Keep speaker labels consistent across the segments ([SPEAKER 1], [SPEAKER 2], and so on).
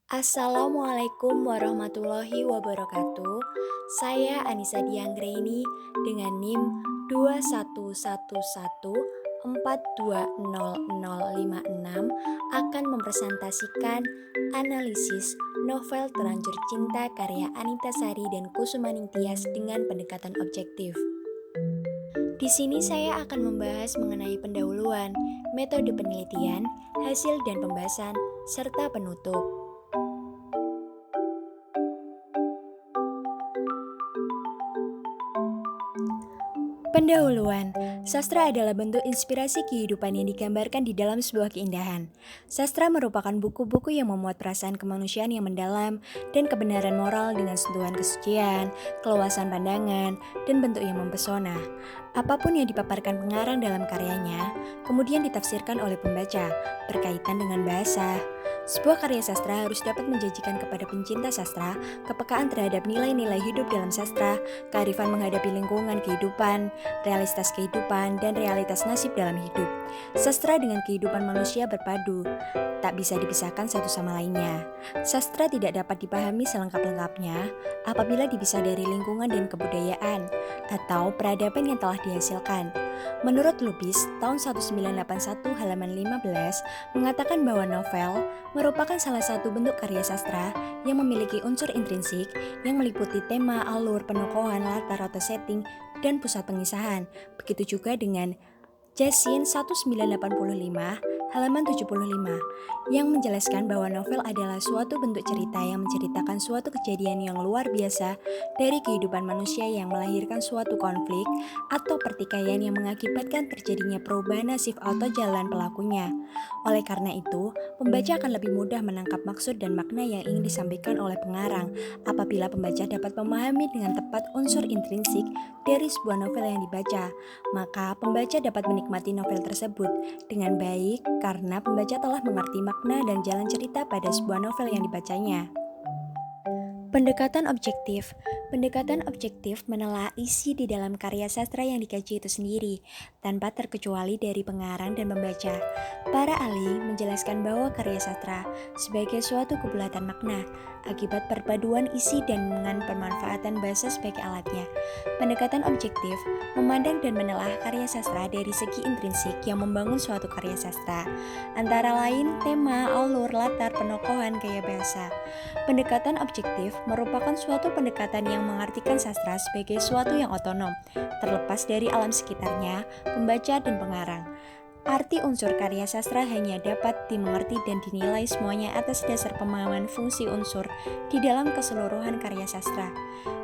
[SPEAKER 1] Assalamualaikum warahmatullahi wabarakatuh. Saya Anissa Dianggraini dengan NIM 2111420056 akan mempresentasikan analisis novel Terlanjur Cinta karya Anita Sari dan Kusumaning Tias dengan pendekatan objektif. Di sini saya akan membahas mengenai pendahuluan, metode penelitian, hasil dan pembahasan, serta penutup. Pendahuluan, sastra adalah bentuk inspirasi kehidupan yang digambarkan di dalam sebuah keindahan. Sastra merupakan buku-buku yang memuat perasaan kemanusiaan yang mendalam dan kebenaran moral dengan sentuhan kesucian, keluasan pandangan, dan bentuk yang mempesona. Apapun yang dipaparkan pengarang dalam karyanya, kemudian ditafsirkan oleh pembaca, berkaitan dengan bahasa. Sebuah karya sastra harus dapat menjanjikan kepada pencinta sastra kepekaan terhadap nilai-nilai hidup dalam sastra, kearifan menghadapi lingkungan kehidupan, realitas kehidupan, dan realitas nasib dalam hidup. Sastra dengan kehidupan manusia berpadu, tak bisa dipisahkan satu sama lainnya. Sastra tidak dapat dipahami selengkap-lengkapnya apabila dipisah dari lingkungan dan kebudayaan atau peradaban yang telah dihasilkan. Menurut Lubis, tahun 1981 halaman 15 mengatakan bahwa novel merupakan salah satu bentuk karya sastra yang memiliki unsur intrinsik yang meliputi tema, alur, penokohan, latar atau setting, dan pusat pengisahan. Begitu juga dengan Jasin 1985 halaman 75 yang menjelaskan bahwa novel adalah suatu bentuk cerita yang menceritakan suatu kejadian yang luar biasa dari kehidupan manusia yang melahirkan suatu konflik atau pertikaian yang mengakibatkan terjadinya perubahan nasib atau jalan pelakunya. Oleh karena itu, pembaca akan lebih mudah menangkap maksud dan makna yang ingin disampaikan oleh pengarang apabila pembaca dapat memahami dengan tepat unsur intrinsik dari sebuah novel yang dibaca. Maka pembaca dapat menikmati novel tersebut dengan baik karena pembaca telah mengerti makna dan jalan cerita pada sebuah novel yang dibacanya. Pendekatan objektif. Pendekatan objektif menelaah isi di dalam karya sastra yang dikaji itu sendiri, tanpa terkecuali dari pengarang dan pembaca. Para ahli menjelaskan bahwa karya sastra sebagai suatu kebulatan makna, akibat perpaduan isi dan dengan pemanfaatan bahasa sebagai alatnya. Pendekatan objektif memandang dan menelaah karya sastra dari segi intrinsik yang membangun suatu karya sastra, antara lain tema, alur, latar, penokohan, gaya bahasa. Pendekatan objektif merupakan suatu pendekatan yang mengartikan sastra sebagai suatu yang otonom, terlepas dari alam sekitarnya, pembaca, dan pengarang. Arti unsur karya sastra hanya dapat dimengerti dan dinilai semuanya atas dasar pemahaman fungsi unsur di dalam keseluruhan karya sastra.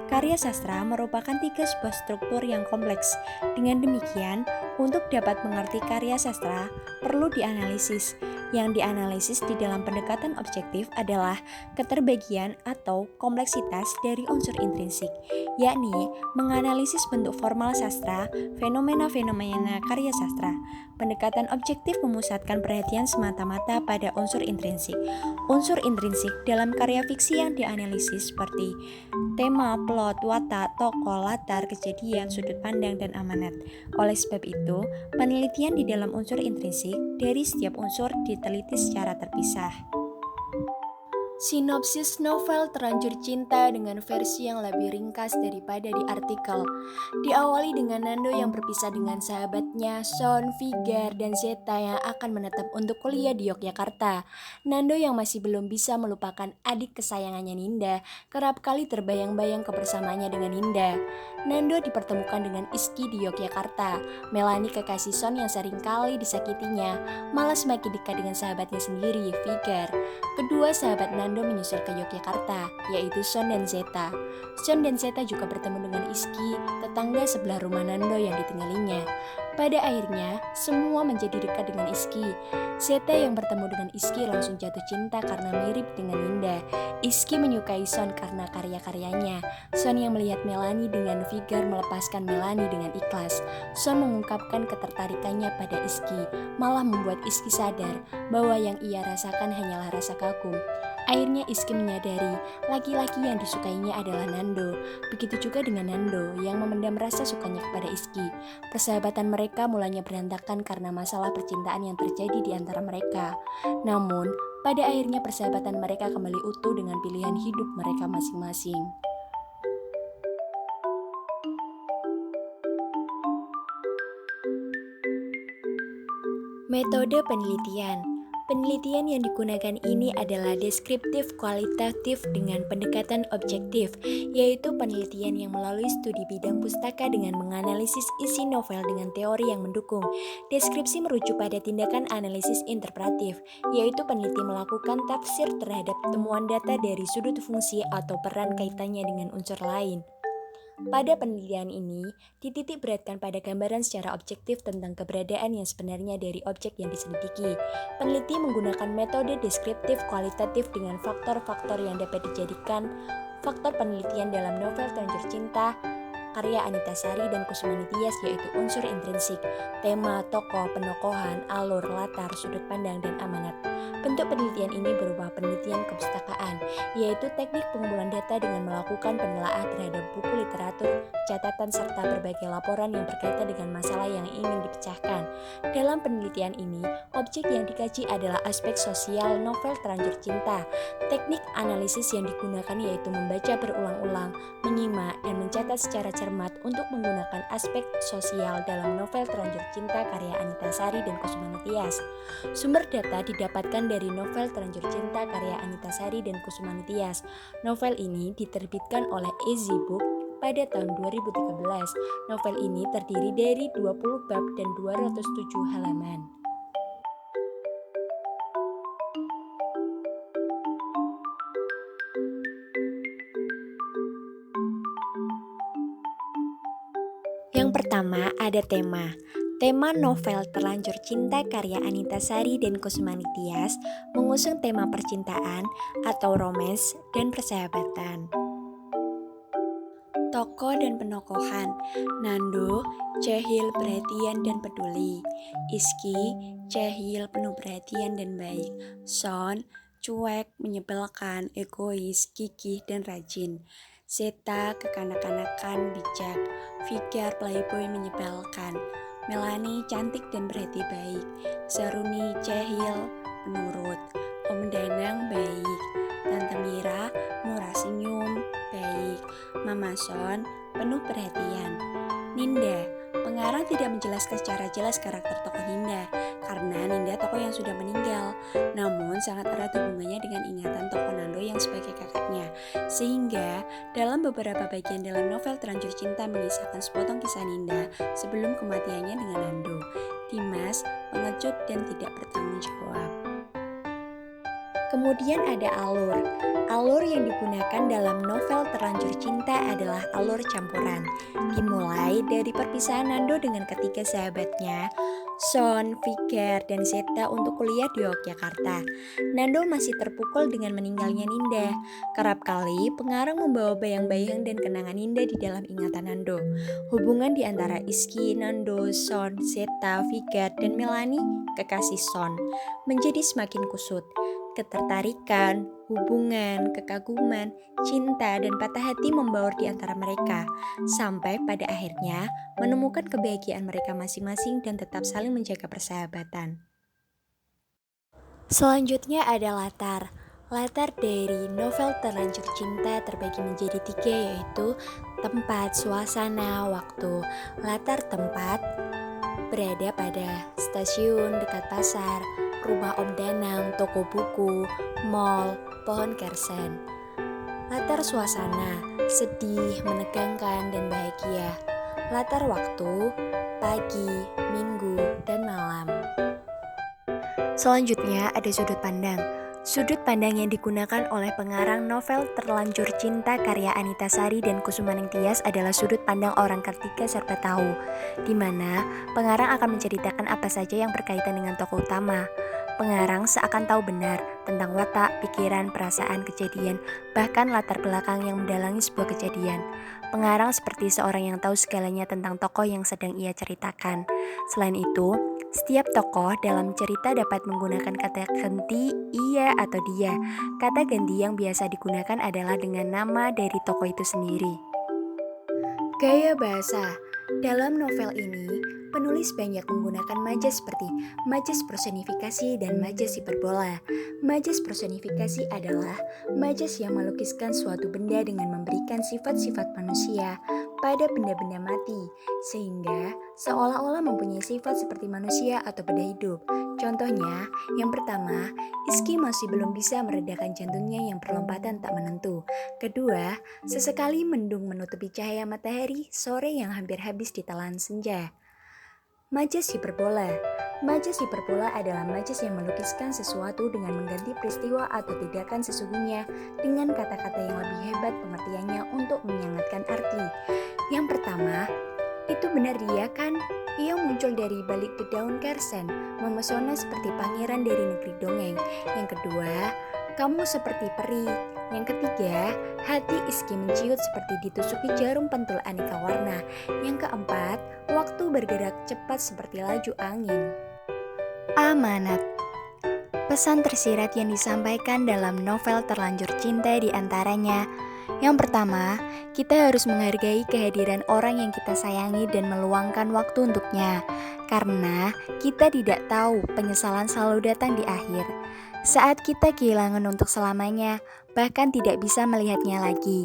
[SPEAKER 1] Karya sastra merupakan tiga sebuah struktur yang kompleks. Dengan demikian, untuk dapat mengerti karya sastra, perlu dianalisis. Yang dianalisis di dalam pendekatan objektif adalah keterbagian atau kompleksitas dari unsur intrinsik, yakni menganalisis bentuk formal sastra, fenomena-fenomena karya sastra. Pendekatan objektif memusatkan perhatian semata-mata pada unsur intrinsik. Unsur intrinsik dalam karya fiksi yang dianalisis seperti tema, plot, watak, tokoh, latar, kejadian, sudut pandang, dan amanat. Oleh sebab itu, penelitian di dalam unsur intrinsik dari setiap unsur diteliti secara terpisah. Sinopsis novel Terlanjur Cinta dengan versi yang lebih ringkas daripada di artikel. Diawali dengan Nando yang berpisah dengan sahabatnya Son, Vigar, dan Zeta yang akan menetap untuk kuliah di Yogyakarta. Nando yang masih belum bisa melupakan adik kesayangannya Ninda, kerap kali terbayang-bayang kebersamaannya dengan Ninda. Nando dipertemukan dengan Iski di Yogyakarta. Melani kekasih Son yang sering kali disakitinya, malah semakin dekat dengan sahabatnya sendiri, Vigar. Kedua sahabat Nando menyusul ke Yogyakarta, yaitu Son dan Zeta. Son dan Zeta juga bertemu dengan Iski, tetangga sebelah rumah Nando yang ditinggalinya. Pada akhirnya, semua menjadi dekat dengan Iski. Zeta yang bertemu dengan Iski langsung jatuh cinta karena mirip dengan Ninda. Iski menyukai Son karena karya-karyanya. Son yang melihat Melani dengan Vigar melepaskan Melani dengan ikhlas. Son mengungkapkan ketertarikannya pada Iski, malah membuat Iski sadar bahwa yang ia rasakan hanyalah rasa kagum. Akhirnya Iski menyadari laki-laki yang disukainya adalah Nando. Begitu juga dengan Nando yang memendam rasa sukanya kepada Iski. Persahabatan mereka mulanya berantakan karena masalah percintaan yang terjadi di antara mereka. Namun, Pada akhirnya persahabatan mereka kembali utuh dengan pilihan hidup mereka masing-masing. Metode penelitian. Penelitian yang digunakan ini adalah deskriptif kualitatif dengan pendekatan objektif, yaitu penelitian yang melalui studi bidang pustaka dengan menganalisis isi novel dengan teori yang mendukung. Deskripsi merujuk pada tindakan analisis interpretatif, yaitu peneliti melakukan tafsir terhadap temuan data dari sudut fungsi atau peran kaitannya dengan unsur lain. Pada penelitian ini, dititik beratkan pada gambaran secara objektif tentang keberadaan yang sebenarnya dari objek yang diselidiki. Peneliti menggunakan metode deskriptif kualitatif dengan faktor-faktor yang dapat dijadikan faktor penelitian dalam novel Terlanjur Cinta karya Anita Sari dan Kusuma Nitias, yaitu unsur intrinsik, tema, tokoh, penokohan, alur, latar, sudut pandang, dan amanat. Bentuk penelitian ini berupa penelitian kepustakaan, yaitu teknik pengumpulan data dengan melakukan penelaahan terhadap buku literatur, catatan, serta berbagai laporan yang berkaitan dengan masalah yang ingin dipecahkan. Dalam penelitian ini, objek yang dikaji adalah aspek sosial novel Terlanjur Cinta. Teknik analisis yang digunakan yaitu membaca berulang-ulang, menyimak, dan mencatat secara cermat untuk menggunakan aspek sosial dalam novel Terlanjur Cinta karya Anita Sari dan Kusuma Nitias. Sumber data didapatkan dari novel Terlanjur Cinta karya Anita Sari dan Kusuma Nitias. Novel ini diterbitkan oleh Easy Book pada tahun 2013. Novel ini terdiri dari 20 bab dan 207 halaman. Yang pertama ada tema. Tema novel Terlanjur Cinta karya Anita Sari dan Kusuma Nitias mengusung tema percintaan atau romance dan persahabatan. Tokoh dan penokohan: Nando, Cehil, perhatian dan peduli. Iski, Cehil, penuh perhatian dan baik. Son, cuek, menyebalkan, egois, gigih dan rajin. Zeta, kekanak-kanakan, bijak. Fikar, playboy, menyebalkan. Melani, cantik dan berhati baik. Saruni, Cehil, penurut. Om Danang, baik. Tante Mira, murah senyum, baik. Mama Son, penuh perhatian. Ninda, pengarang tidak menjelaskan secara jelas karakter tokoh Ninda, karena Ninda tokoh yang sudah meninggal, namun sangat erat hubungannya dengan ingatan tokoh Nando yang sebagai kakaknya, sehingga dalam beberapa bagian dalam novel Terlanjur Cinta mengisahkan sepotong kisah Ninda sebelum kematiannya dengan Nando. Dimas, pengecut dan tidak bertanggung jawab. Kemudian ada alur. Alur yang digunakan dalam novel Terlanjur Cinta adalah alur campuran. Dimulai dari perpisahan Nando dengan ketiga sahabatnya, Son, Fikar, dan Zeta untuk kuliah di Yogyakarta. Nando masih terpukul dengan meninggalnya Ninda. Kerap kali pengarang membawa bayang-bayang dan kenangan Ninda di dalam ingatan Nando. Hubungan di antara Iski, Nando, Son, Zeta, Fikar, dan Melani, kekasih Son, menjadi semakin kusut. Ketertarikan, hubungan, kekaguman, cinta, dan patah hati membaur di antara mereka, sampai pada akhirnya menemukan kebahagiaan mereka masing-masing dan tetap saling menjaga persahabatan. Selanjutnya ada latar. Latar dari novel Terlanjur Cinta terbagi menjadi 3, yaitu tempat, suasana, waktu. Latar tempat berada pada stasiun, dekat pasar, rumah Om Danang, toko buku, mall, pohon kersen. Latar suasana, sedih, menegangkan, dan bahagia. Latar waktu, pagi, minggu, dan malam. Selanjutnya ada sudut pandang. Sudut pandang yang digunakan oleh pengarang novel Terlanjur Cinta karya Anita Sari dan Kusuma Nitias adalah sudut pandang orang ketiga serba tahu, di mana pengarang akan menceritakan apa saja yang berkaitan dengan tokoh utama. Pengarang seakan tahu benar tentang watak, pikiran, perasaan, kejadian, bahkan latar belakang yang mendalangi sebuah kejadian. Pengarang seperti seorang yang tahu segalanya tentang tokoh yang sedang ia ceritakan. Selain itu, setiap tokoh dalam cerita dapat menggunakan kata ganti ia atau dia. Kata ganti yang biasa digunakan adalah dengan nama dari tokoh itu sendiri. Gaya bahasa. Dalam novel ini, penulis penulis banyak menggunakan majas seperti majas personifikasi dan majas hiperbola. Majas personifikasi adalah majas yang melukiskan suatu benda dengan memberikan sifat-sifat manusia pada benda-benda mati, sehingga seolah-olah mempunyai sifat seperti manusia atau benda hidup. Contohnya, yang pertama, Iski masih belum bisa meredakan jantungnya yang perlompatan tak menentu. Kedua, sesekali mendung menutupi cahaya matahari sore yang hampir habis ditelan senja. Majas hiperbola. Majas hiperbola adalah majas yang melukiskan sesuatu dengan mengganti peristiwa atau tindakan sesungguhnya dengan kata-kata yang lebih hebat pengertiannya untuk menyangatkan arti. Yang pertama, itu benar dia kan? Ia muncul dari balik daun kersen, memesona seperti pangeran dari negeri dongeng. Yang kedua, kamu seperti peri. Yang ketiga, hati Iski menciut seperti ditusuki jarum pentul aneka warna. Yang keempat, waktu bergerak cepat seperti laju angin. Amanat. Pesan tersirat yang disampaikan dalam novel Terlanjur Cinta diantaranya. Yang pertama, kita harus menghargai kehadiran orang yang kita sayangi dan meluangkan waktu untuknya. Karena kita tidak tahu penyesalan selalu datang di akhir. Saat kita kehilangan untuk selamanya, bahkan tidak bisa melihatnya lagi.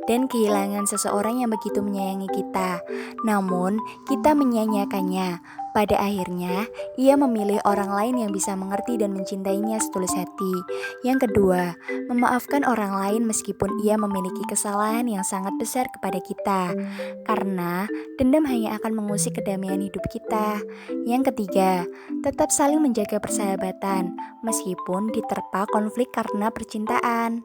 [SPEAKER 1] Dan kehilangan seseorang yang begitu menyayangi kita. Namun, kita menyia-nyiakannya. Pada akhirnya, ia memilih orang lain yang bisa mengerti dan mencintainya setulus hati. Yang kedua, memaafkan orang lain meskipun ia memiliki kesalahan yang sangat besar kepada kita. Karena dendam hanya akan mengusik kedamaian hidup kita. Yang ketiga, tetap saling menjaga persahabatan meskipun diterpa konflik karena percintaan.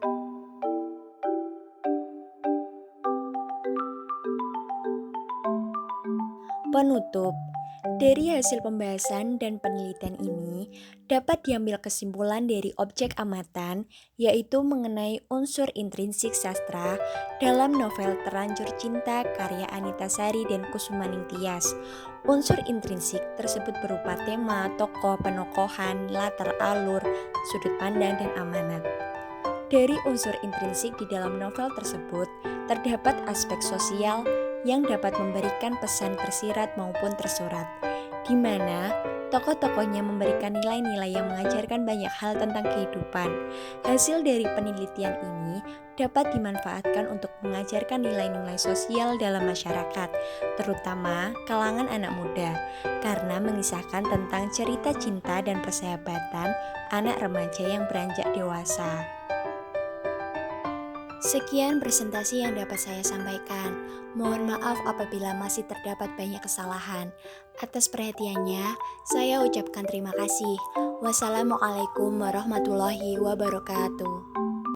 [SPEAKER 1] Penutup. Dari hasil pembahasan dan penelitian ini, dapat diambil kesimpulan dari objek amatan, yaitu mengenai unsur intrinsik sastra dalam novel Terlanjur Cinta karya Anita Sari dan Kusumaning Tias. Unsur intrinsik tersebut berupa tema, tokoh, penokohan, latar alur, sudut pandang, dan amanat. Dari unsur intrinsik di dalam novel tersebut, terdapat aspek sosial yang dapat memberikan pesan tersirat maupun tersurat, di mana tokoh-tokohnya memberikan nilai-nilai yang mengajarkan banyak hal tentang kehidupan. Hasil dari penelitian ini dapat dimanfaatkan untuk mengajarkan nilai-nilai sosial dalam masyarakat, terutama kalangan anak muda, karena mengisahkan tentang cerita cinta dan persahabatan anak remaja yang beranjak dewasa. Sekian presentasi yang dapat saya sampaikan. Mohon maaf apabila masih terdapat banyak kesalahan. Atas perhatiannya, saya ucapkan terima kasih. Wassalamualaikum warahmatullahi wabarakatuh.